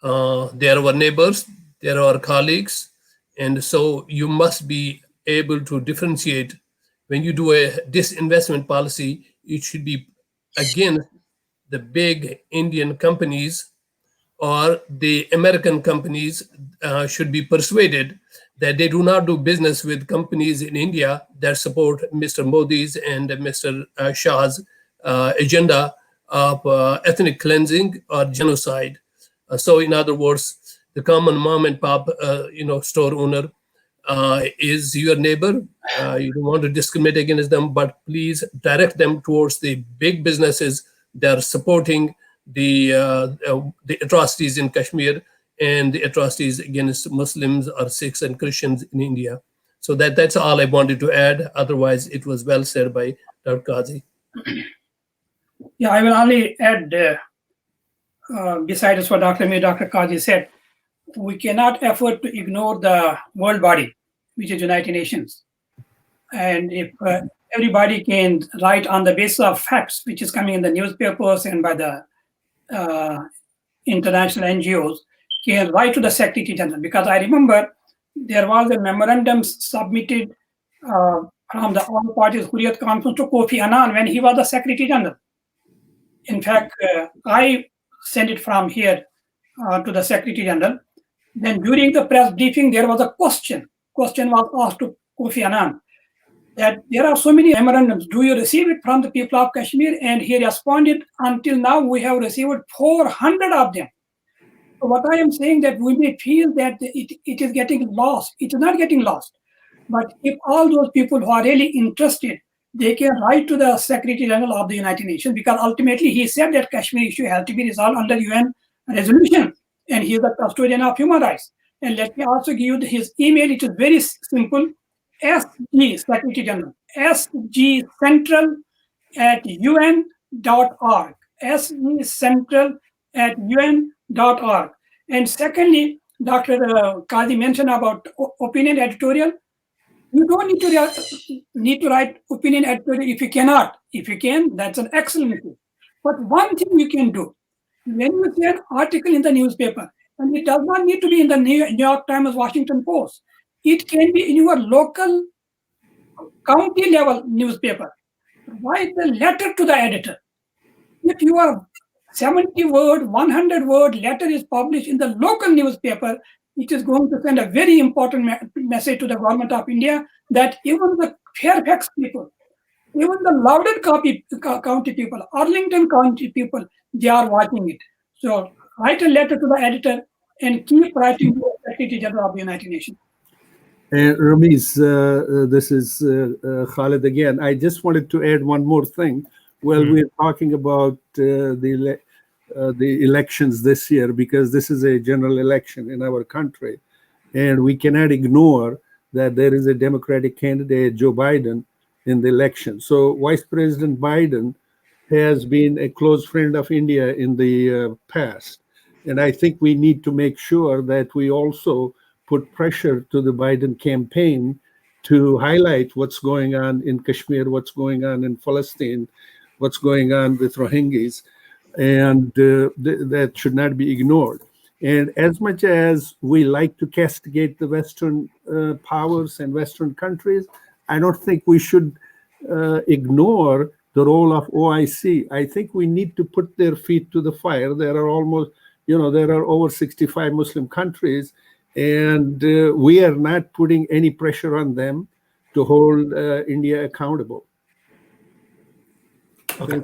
They are our neighbors, they are our colleagues, and so you must be able to differentiate. When you do a disinvestment policy, it should be against the big Indian companies, or the American companies should be persuaded that they do not do business with companies in India that support Mr. Modi's and Mr. Shah's agenda of ethnic cleansing or genocide. So in other words, the common mom and pop store owner is your neighbor. You don't want to discriminate against them, but please direct them towards the big businesses that are supporting the atrocities in Kashmir and the atrocities against Muslims or Sikhs and Christians in India. So that's all I wanted to add. Otherwise, it was well said by Dr. Qazi. Yeah, I will only add, besides what Dr. Mir, Dr. Qazi said, we cannot afford to ignore the world body, which is United Nations. And if everybody can write on the basis of facts, which is coming in the newspapers and by the international NGOs, can write to the Secretary General, because I remember there was a memorandum submitted from the all parties Hurriyat conference to Kofi Annan when he was the Secretary General. In fact, I sent it from here to the Secretary General. Then during the press briefing, there was a question. Question was asked to Kofi Annan that there are so many memorandums. Do you receive it from the people of Kashmir? And he responded, until now, we have received 400 of them. So what I am saying that we may feel that it is getting lost. It is not getting lost. But if all those people who are really interested, they can write to the Secretary General of the United Nations, because ultimately he said that Kashmir issue has to be resolved under UN resolution, and he is the custodian of human rights. And let me also give you his email. It is very simple. SG, Secretary General, sgcentral@un.org. sgcentral@un.org. And secondly, Dr. Qazi mentioned about opinion editorial. You don't need to write opinion editorial if you cannot. If you can, that's an excellent thing. But one thing you can do, when you see an article in the newspaper, and it does not need to be in the New York Times, Washington Post, it can be in your local county level newspaper. Write a letter to the editor. If your 70-word, 100-word letter is published in the local newspaper, it is going to send a very important message to the government of India that even the Fairfax people, even the Loudoun County people, Arlington County people, they are watching it. So write a letter to the editor and keep writing to the Secretary General of the United Nations. Ramiz, this is Khalid again. I just wanted to add one more thing. Well, we're talking about the elections this year, because this is a general election in our country, and we cannot ignore that there is a Democratic candidate, Joe Biden, in the election. So Vice President Biden has been a close friend of India in the past, and I think we need to make sure that we also put pressure to the Biden campaign to highlight what's going on in Kashmir, what's going on in Palestine, what's going on with Rohingyas, and that should not be ignored. And as much as we like to castigate the Western powers and Western countries, I don't think we should ignore the role of OIC. I think we need to put their feet to the fire. There are over 65 Muslim countries, and we are not putting any pressure on them to hold India accountable. Okay.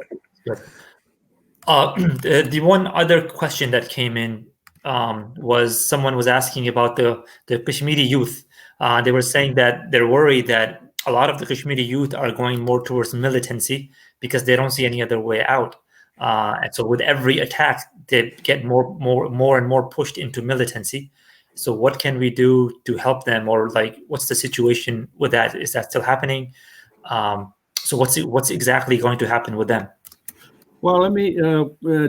The one other question that came in was someone was asking about the Kashmiri youth. They were saying that they're worried that a lot of the Kashmiri youth are going more towards militancy because they don't see any other way out. And so with every attack, they get more and more pushed into militancy. So what can we do to help them, or like, what's the situation with that? Is that still happening? So what's exactly going to happen with them? Well, let me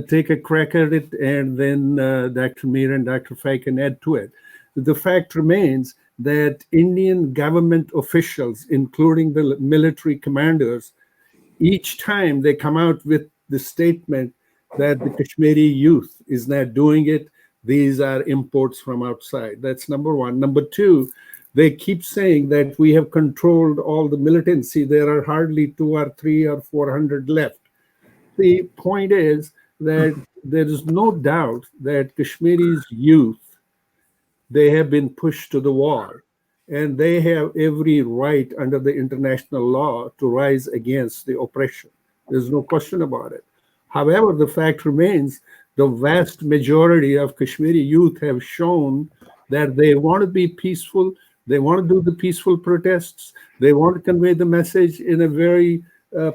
take a crack at it, and then Dr. Mir and Dr. Fay can add to it. The fact remains that Indian government officials, including the military commanders, each time they come out with the statement that the Kashmiri youth is not doing it, these are imports from outside. That's number one. Number two, they keep saying that we have controlled all the militancy. There are hardly 200 or 300 or 400 left. The point is that there is no doubt that Kashmiri's youth, they have been pushed to the wall, and they have every right under the international law to rise against the oppression. There's no question about it. However, the fact remains the vast majority of Kashmiri youth have shown that they want to be peaceful. They want to do the peaceful protests. They want to convey the message in a very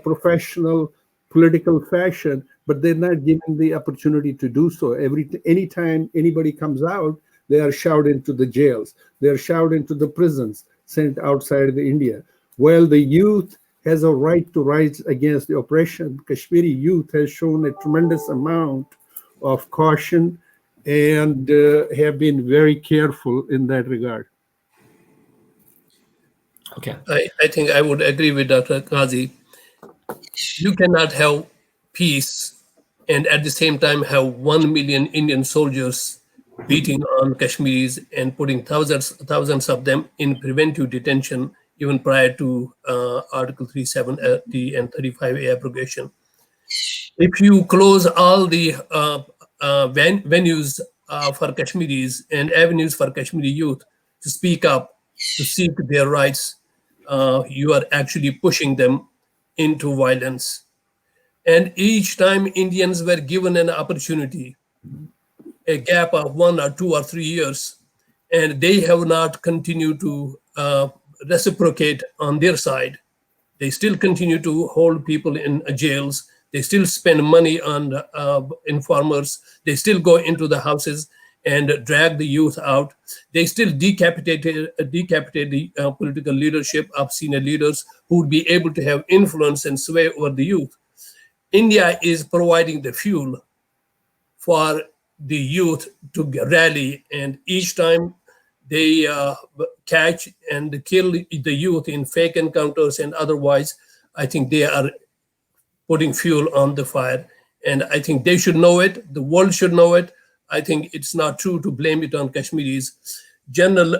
professional, political fashion, but they're not given the opportunity to do so. Anytime anybody comes out, they are shoved into the jails. They are shoved into the prisons, sent outside of India. Well, the youth has a right to rise against the oppression. Kashmiri youth has shown a tremendous amount of caution and have been very careful in that regard. Okay. I think I would agree with Dr. Qazi. You cannot have peace and at the same time have 1 million Indian soldiers beating on Kashmiris and putting thousands of them in preventive detention even prior to Article 370 and 35A abrogation. If you close all the venues for Kashmiris and avenues for Kashmiri youth to speak up, to seek their rights, you are actually pushing them into violence. And each time Indians were given an opportunity, a gap of 1 or 2 or 3 years, and they have not continued to reciprocate on their side. They still continue to hold people in jails. They still spend money on informers. They still go into the houses and drag the youth out. They still decapitate the political leadership of senior leaders who would be able to have influence and sway over the youth. India is providing the fuel for the youth to rally, and each time they catch and kill the youth in fake encounters and otherwise, I think they are putting fuel on the fire. And I think they should know it. The world should know it. I think it's not true to blame it on Kashmiris. General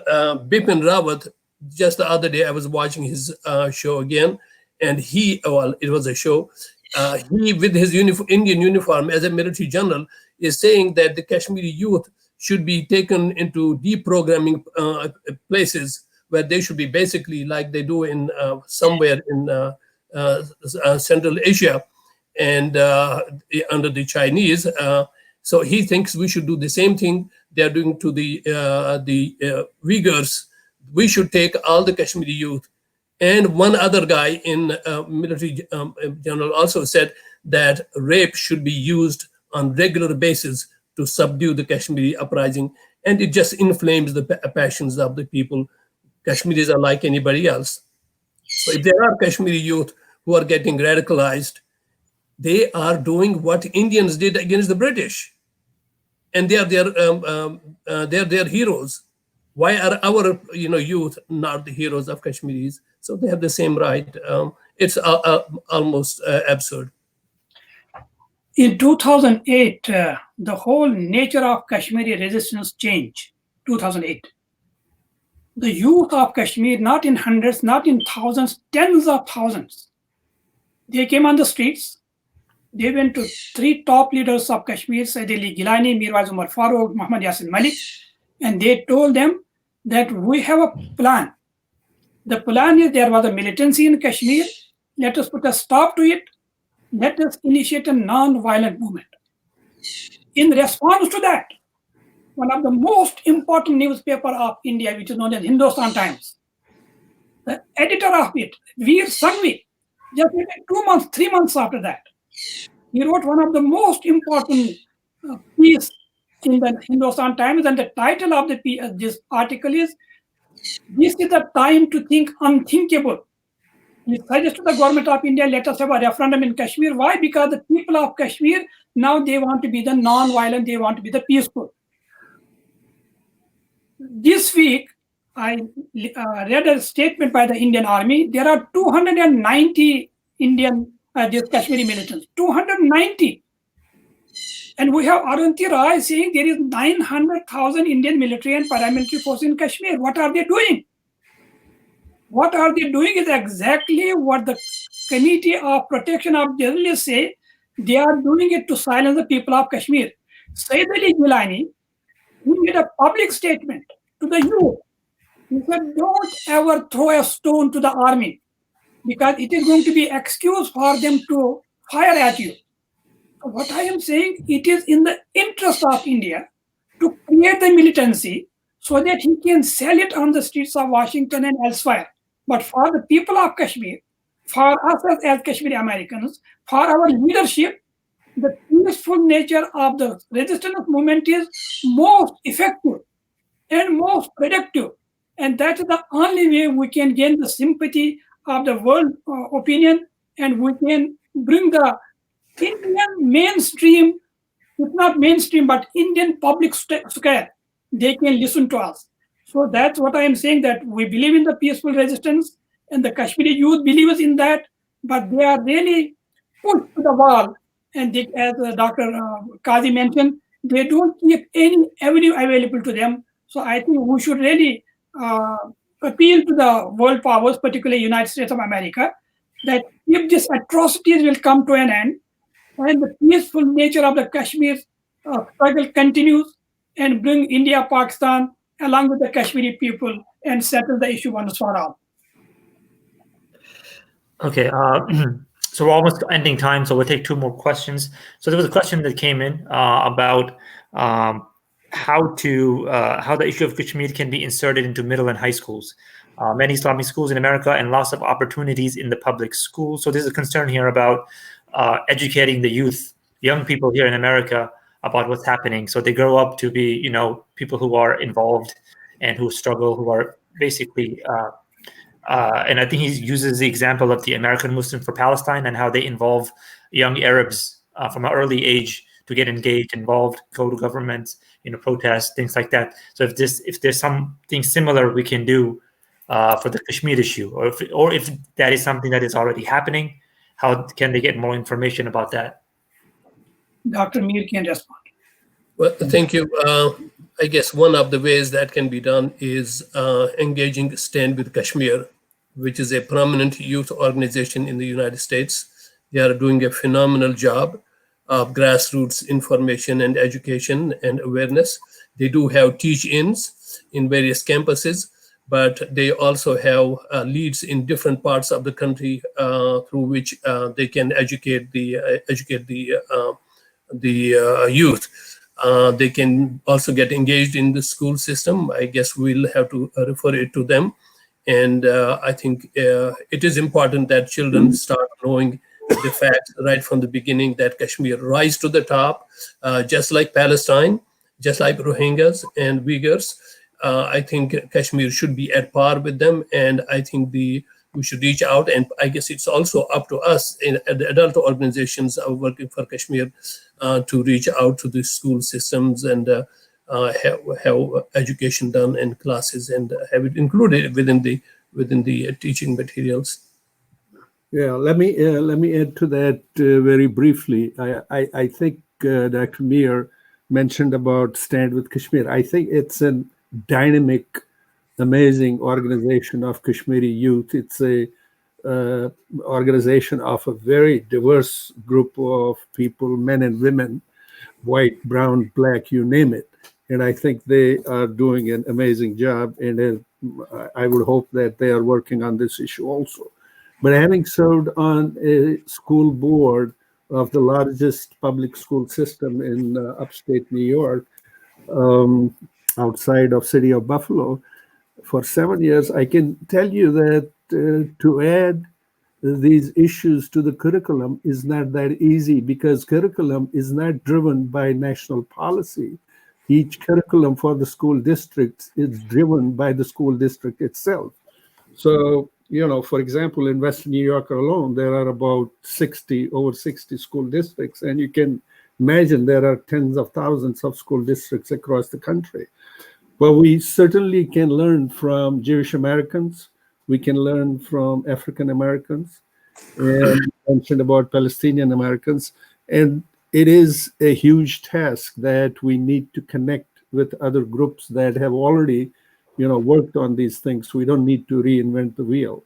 Bipin Rawat, just the other day, I was watching his show again, and it was a show. He, with his Indian uniform as a military general, is saying that the Kashmiri youth should be taken into deprogramming places where they should be basically like they do in somewhere in Central Asia and under the Chinese. So he thinks we should do the same thing they're doing to the Uyghurs. We should take all the Kashmiri youth. And one other guy in military general also said that rape should be used on regular basis to subdue the Kashmiri uprising, and it just inflames the passions of the people. Kashmiris are like anybody else. So if there are Kashmiri youth who are getting radicalized, they are doing what Indians did against the British, and they are their heroes. Why are our youth not the heroes of Kashmiris? So they have the same right. It's almost absurd. In 2008, the whole nature of Kashmiri resistance changed. 2008. The youth of Kashmir, not in hundreds, not in thousands, tens of thousands, they came on the streets. They went to 3 top leaders of Kashmir, Sayyid Ali Gilani, Mirwaiz Umar Farooq, Muhammad Yasin Malik, and they told them that we have a plan. The plan is there was a militancy in Kashmir. Let us put a stop to it. Let us initiate a non-violent movement. In response to that, one of the most important newspaper of India, which is known as Hindustan Times, the editor of it, Veer Sanghvi, just maybe 2 months, 3 months after that, he wrote one of the most important piece in the Hindustan Times, and the title of this article is, "This is the time to think unthinkable." He suggested to the government of India, let us have a referendum in Kashmir. Why? Because the people of Kashmir, now they want to be the non-violent, they want to be the peaceful. This week, I read a statement by the Indian Army. There are 290 these Kashmiri militants, 290. And we have Arunti Rai saying there is 900,000 Indian military and paramilitary forces in Kashmir. What are they doing? What are they doing is exactly what the Committee of Protection of Journalists say. They are doing it to silence the people of Kashmir. Sayyid Ali Gilani, he made a public statement to the youth. He said, don't ever throw a stone to the army, because it is going to be excuse for them to fire at you. What I am saying, it is in the interest of India to create the militancy so that he can sell it on the streets of Washington and elsewhere. But for the people of Kashmir, for us as Kashmiri Americans, for our leadership, the peaceful nature of the resistance movement is most effective and most productive. And that is the only way we can gain the sympathy of the world opinion, and we can bring the Indian mainstream, if not mainstream, but Indian public square, they can listen to us. So that's what I am saying, that we believe in the peaceful resistance, and the Kashmiri youth believes in that, but they are really pushed to the wall. And they, as Dr. Qazi mentioned, they don't keep any avenue available to them. So I think we should really appeal to the world powers, particularly United States of America, that if these atrocities will come to an end and the peaceful nature of the Kashmir struggle continues, and bring India, Pakistan along with the Kashmiri people and settle the issue once for all. Okay, so we're almost ending time, so we'll take two more questions. So there was a question that came in about how the issue of Kashmir can be inserted into middle and high schools. Many Islamic schools in America and lots of opportunities in the public schools. So there's a concern here about educating the youth, young people here in America, about what's happening. So they grow up to be, people who are involved and who struggle, who are basically, and I think he uses the example of the American Muslim for Palestine and how they involve young Arabs from an early age to get engaged, involved, go to government, protest, things like that. So if there's something similar we can do for the Kashmir issue, or if that is something that is already happening, how can they get more information about that? Dr. Mir can respond. Well, thank you. I guess one of the ways that can be done is engaging Stand with Kashmir, which is a prominent youth organization in the United States. They are doing a phenomenal job of grassroots information and education and awareness. They do have teach-ins in various campuses, but they also have leads in different parts of the country through which they can educate the youth. They can also get engaged in the school system. I guess we'll have to refer it to them. And I think it is important that children start knowing the fact right from the beginning that Kashmir rise to the top, just like Palestine, just like Rohingyas and Uyghurs. I think Kashmir should be at par with them. And I think we should reach out. And I guess it's also up to us in the adult organizations working for Kashmir to reach out to the school systems and have education done in classes and have it included within the teaching materials. Yeah, let me add to that very briefly. I think Dr. Mir mentioned about Stand with Kashmir. I think it's a dynamic, amazing organization of Kashmiri youth. It's a organization of a very diverse group of people, men and women, white, brown, black, you name it. And I think they are doing an amazing job. And I would hope that they are working on this issue also. But having served on a school board of the largest public school system in upstate New York, outside of city of Buffalo, for 7 years, I can tell you that to add these issues to the curriculum is not that easy, because curriculum is not driven by national policy. Each curriculum for the school district is driven by the school district itself. So, for example, in Western New York alone, there are about over 60 school districts, and you can imagine there are tens of thousands of school districts across the country. But we certainly can learn from Jewish Americans. We can learn from African Americans, and mentioned about Palestinian Americans. And it is a huge task that we need to connect with other groups that have already, worked on these things. We don't need to reinvent the wheel.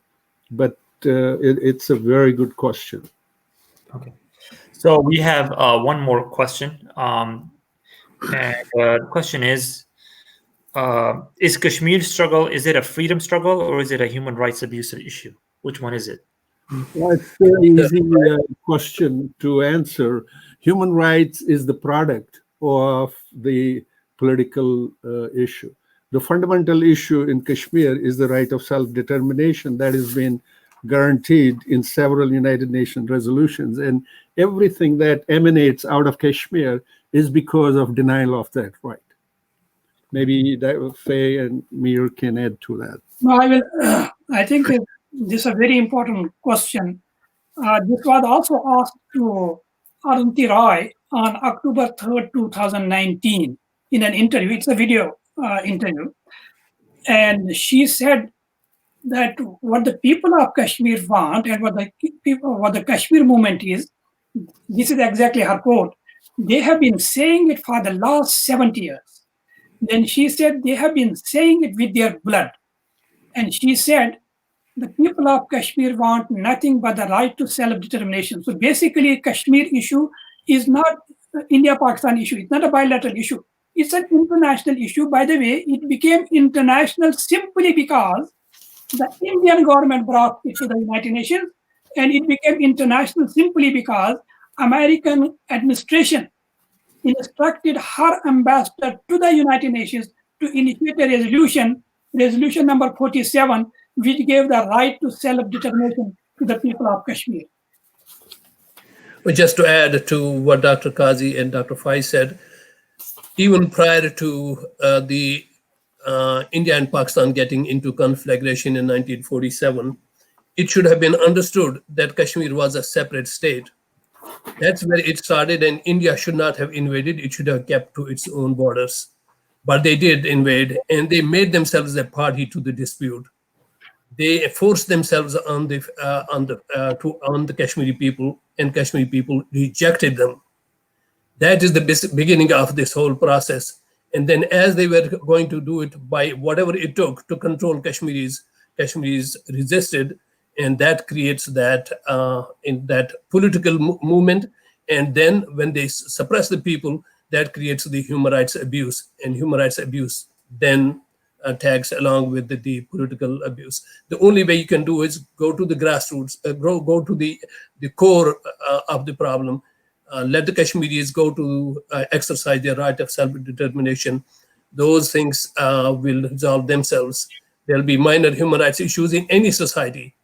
But it's a very good question. Okay. So we have one more question. And the question is Kashmir struggle, is it a freedom struggle or is it a human rights abuse issue? Which one is it? Well, it's a very easy question to answer. Human rights is the product of the political issue. The fundamental issue in Kashmir is the right of self-determination that has been guaranteed in several United Nations resolutions. And everything that emanates out of Kashmir is because of denial of that right. Maybe Faye and Mir can add to that. No, I think this is a very important question. This was also asked to Arunti Roy on October 3rd, 2019 in an interview. It's a video interview. And she said that what the people of Kashmir want and what the Kashmir movement is, this is exactly her quote. they have been saying it for the last 70 years. Then she said, they have been saying it with their blood. And she said, the people of Kashmir want nothing but the right to self-determination. So basically, Kashmir issue is not India-Pakistan issue. It's not a bilateral issue. It's an international issue. By the way, it became international simply because the Indian government brought it to the United Nations, and it became international simply because American administration instructed her ambassador to the United Nations to initiate a resolution number 47, which gave the right to self-determination to the people of Kashmir. But just to add to what Dr. Qazi and Dr. Faiz said, even prior to the India and Pakistan getting into conflagration in 1947, it should have been understood that Kashmir was a separate state. That's where it started, and India should not have invaded. It should have kept to its own borders. But they did invade, and they made themselves a party to the dispute. They forced themselves on the Kashmiri people, and Kashmiri people rejected them. That is the beginning of this whole process. And then as they were going to do it by whatever it took to control Kashmiris resisted, and that creates that in that political movement. And then when they suppress the people, that creates the human rights abuse, and human rights abuse then tags along with the political abuse. The only way you can do is go to the grassroots, go to the core of the problem. Let the Kashmiris go to exercise their right of self-determination. Those things will resolve themselves. There'll be minor human rights issues in any society,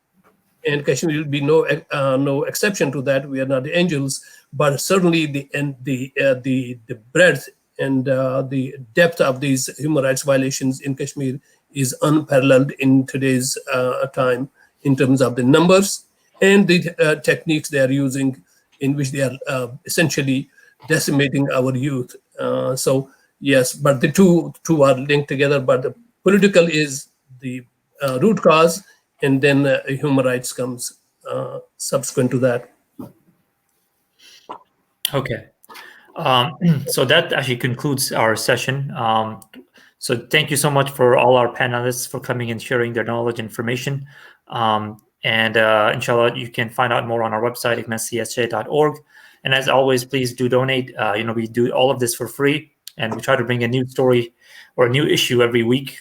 and Kashmir will be no exception to that. We are not the angels, but certainly the breadth and the depth of these human rights violations in Kashmir is unparalleled in today's time in terms of the numbers and the techniques they are using, in which they are essentially decimating our youth. So yes, but the two are linked together, but the political is the root cause, and then human rights comes subsequent to that. Okay. So that actually concludes our session. So thank you so much for all our panelists for coming and sharing their knowledge and information. And inshallah, you can find out more on our website, csj.org. And as always, please do donate. We do all of this for free, and we try to bring a new story or a new issue every week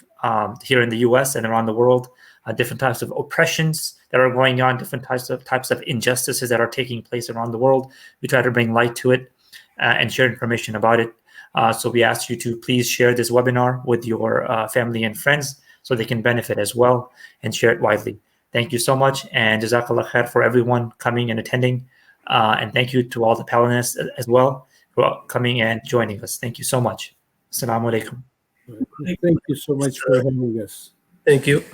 here in the US and around the world. Different types of oppressions that are going on, different types of injustices that are taking place around the world. We try to bring light to it and share information about it. So we ask you to please share this webinar with your family and friends so they can benefit as well, and share it widely. Thank you so much, and Jazakallah khair for everyone coming and attending. And thank you to all the panelists as well for coming and joining us. Thank you so much. Assalamu alaikum. Thank you so much for having us. Thank you.